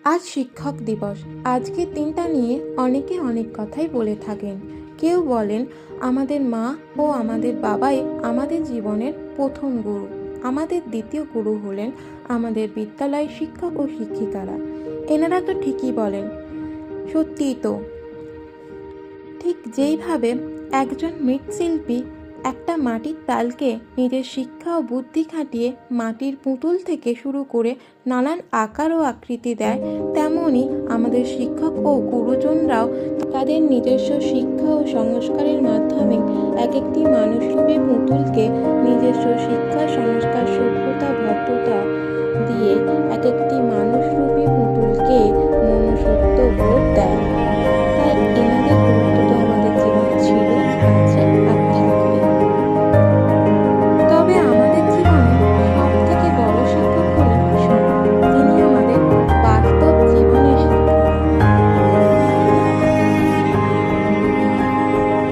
আজ শিক্ষক দিবস। আজকের দিনটা নিয়ে অনেকে অনেক কথাই বলে থাকেন। কেউ বলেন আমাদের মা ও আমাদের বাবাই আমাদের জীবনের প্রথম গুরু। আমাদের দ্বিতীয় গুরু হলেন আমাদের বিদ্যালয়ের শিক্ষক ও শিক্ষিকারা। এনারা তো ঠিকই বলেন, সত্যিই তো। ঠিক যেইভাবে একজন মৃৎশিল্পী একটা মাটির তালকে নিজের শিক্ষা ও বুদ্ধি খাটিয়ে মাটির পুতুল থেকে শুরু করে নানান আকার ও আকৃতি দেয়, তেমনই আমাদের শিক্ষক ও গুরুজনরাও তাদের নিজস্ব শিক্ষা ও সংস্কারের মাধ্যমে এক একটি মানুষরূপী পুতুলকে নিজস্ব শিক্ষা, সংস্কার, সভ্যতা, ভদ্রতা দিয়ে এক একটি